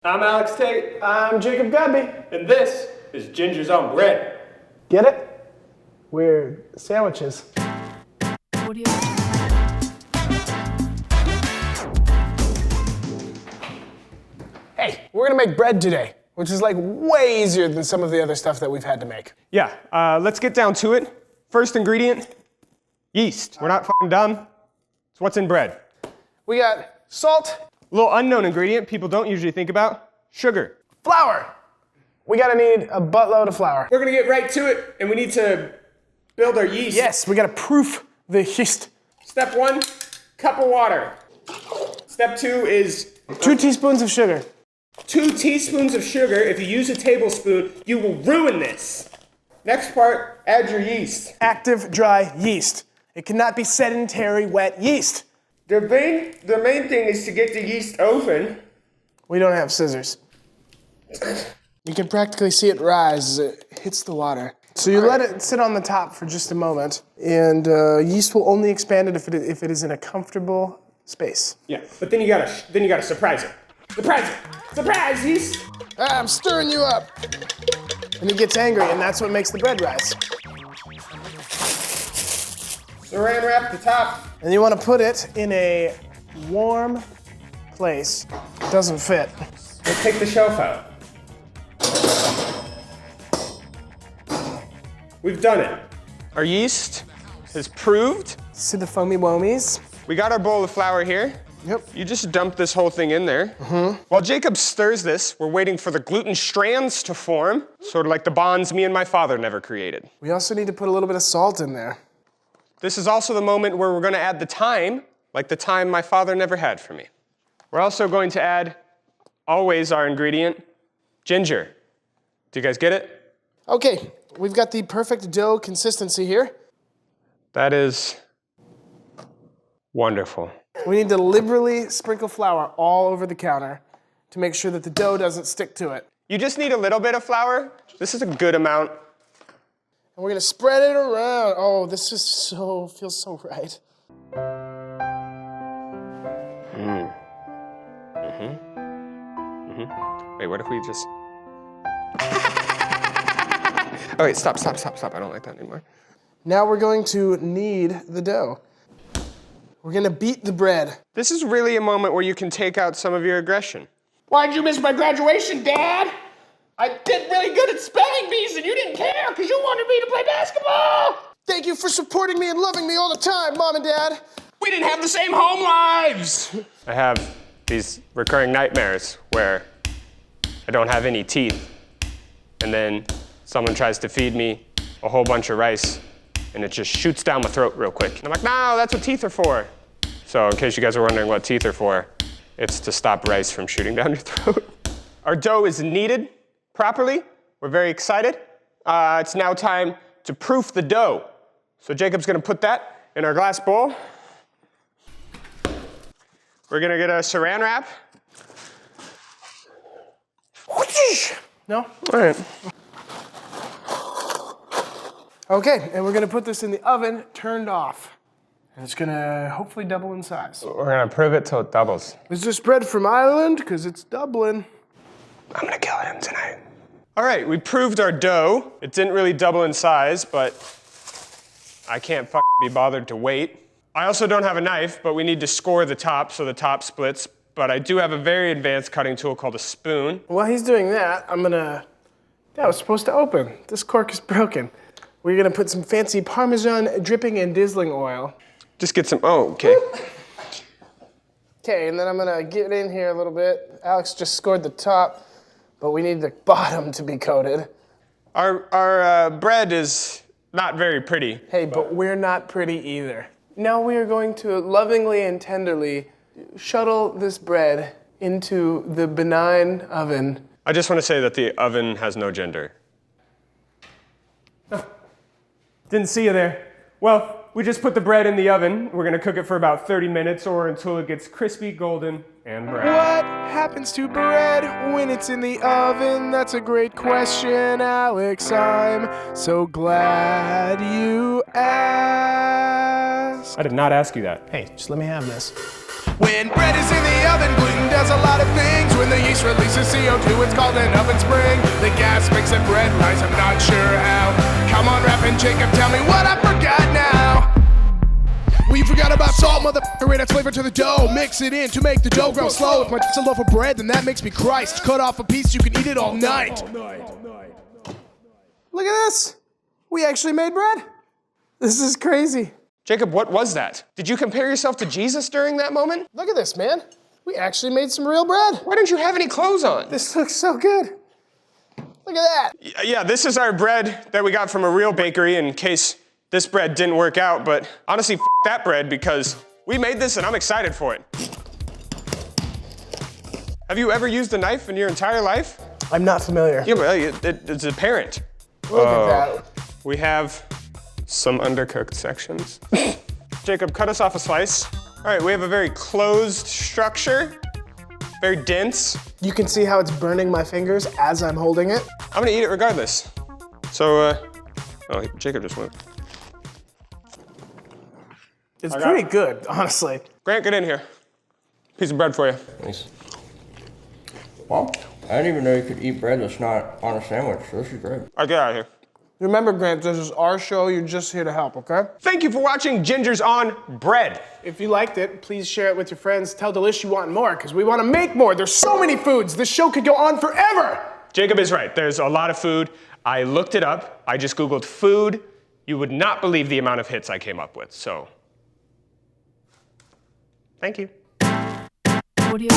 I'm Alex Tate. I'm Jacob Godby. And this is Ginger's on Bread. Get it? We're sandwiches. Hey, we're gonna make bread today, which is like way easier than some of the other stuff that we've had to make. Yeah, let's get down to it. First ingredient, yeast. We're not f***ing dumb. It's what's in bread. We got salt, A little unknown ingredient people don't usually think about, sugar. flour. We gotta need a buttload of flour. We're gonna get right to it, and we need to build our yeast. Yes, we gotta proof the yeast. Step 1, cup of water. Step 2 is 2 teaspoons of sugar. 2 teaspoons of sugar. If you use a tablespoon, you will ruin this. Next part, add your yeast. Active dry yeast. It cannot be sedentary wet yeast. The main thing is to get the yeast open. We don't have scissors. You can practically see it rise as it hits the water. So you let it sit on the top for just a moment, and yeast will only expand it if it is in a comfortable space. Yeah, but then you gotta surprise it. Surprise it! Surprise, yeast! I'm stirring you up. And it gets angry, and that's what makes the bread rise. Saran wrap the top. And you want to put it in a warm place. It doesn't fit. Let's take the shelf out. We've done it. Our yeast is proved. See the foamy womies? We got our bowl of flour here. Yep. You just dump this whole thing in there. While Jacob stirs this, we're waiting for the gluten strands to form, sort of like the bonds me and my father never created. We also need to put a little bit of salt in there. This is also the moment where we're gonna add the thyme, like the thyme my father never had for me. We're also going to add, always our ingredient, ginger. Do you guys get it? Okay, we've got the perfect dough consistency here. That is wonderful. We need to liberally sprinkle flour all over the counter to make sure that the dough doesn't stick to it. You just need a little bit of flour. This is a good amount. And we're gonna spread it around. Oh, this is feels so right. Wait, what if we just... Oh wait, stop. I don't like that anymore. Now we're going to knead the dough. We're gonna beat the bread. This is really a moment where you can take out some of your aggression. Why'd you miss my graduation, Dad? I did really good at spelling bees and you didn't care because you wanted me to play basketball! Thank you for supporting me and loving me all the time, Mom and Dad. We didn't have the same home lives! I have these recurring nightmares where I don't have any teeth, and then someone tries to feed me a whole bunch of rice, and it just shoots down my throat real quick. And I'm like, no, that's what teeth are for. So in case you guys are wondering what teeth are for, it's to stop rice from shooting down your throat. Our dough is kneaded properly. We're very excited. It's now time to proof the dough. So Jacob's gonna put that in our glass bowl. We're gonna get a saran wrap. No? All right. Okay, and we're gonna put this in the oven, turned off. And it's gonna hopefully double in size. We're gonna prove it till it doubles. Is this bread from Ireland? Because it's Dublin. I'm gonna kill him tonight. All right, we proved our dough. It didn't really double in size, but I can't be bothered to wait. I also don't have a knife, but we need to score the top so the top splits. But I do have a very advanced cutting tool called a spoon. While he's doing that, that was supposed to open. This cork is broken. We're gonna put some fancy Parmesan dripping and drizzling oil. Just get some, oh, okay. Okay, and then I'm gonna get in here a little bit. Alex just scored the top, but we need the bottom to be coated. Our bread is not very pretty. Hey, but we're not pretty either. Now we are going to lovingly and tenderly shuttle this bread into the benign oven. I just want to say that the oven has no gender. Oh, didn't see you there. Well, we just put the bread in the oven. We're gonna cook it for about 30 minutes or until it gets crispy, golden, and brown. What happens to bread when it's in the oven? That's a great question, Alex. I'm so glad you asked. I did not ask you that. Hey, just let me have this. When bread is in the oven, gluten does a lot of things. When the yeast releases CO2, it's called an oven spring. The gas makes the bread rise, I'm not sure how. Come on, Rap and Jacob, tell me what I forgot now. Well, you forgot about salt, motherfucker, it adds flavor to the dough. Mix it in to make the dough grow slow. If my a loaf of bread, then that makes me Christ. Cut off a piece, you can eat it all night. Look at this. We actually made bread. This is crazy. Jacob, what was that? Did you compare yourself to Jesus during that moment? Look at this, man. We actually made some real bread. Why don't you have any clothes on? This looks so good. Look at that. Yeah, this is our bread that we got from a real bakery in case this bread didn't work out, but honestly, f that bread because we made this and I'm excited for it. Have you ever used a knife in your entire life? I'm not familiar. Yeah, well, it's apparent. Look at that. We have some undercooked sections. Jacob, cut us off a slice. All right, we have a very closed structure, very dense. You can see how it's burning my fingers as I'm holding it. I'm gonna eat it regardless. So, oh, Jacob just went. It's pretty good, honestly. Grant, get in here. Piece of bread for you. Nice. Well, I didn't even know you could eat bread that's not on a sandwich, so this is great. All right, get out of here. Remember, Grant, this is our show. You're just here to help, okay? Thank you for watching Gingers on Bread. If you liked it, please share it with your friends. Tell Delish you want more, because we want to make more. There's so many foods. This show could go on forever. Jacob is right. There's a lot of food. I looked it up. I just Googled food. You would not believe the amount of hits I came up with, so. Thank you. Audio.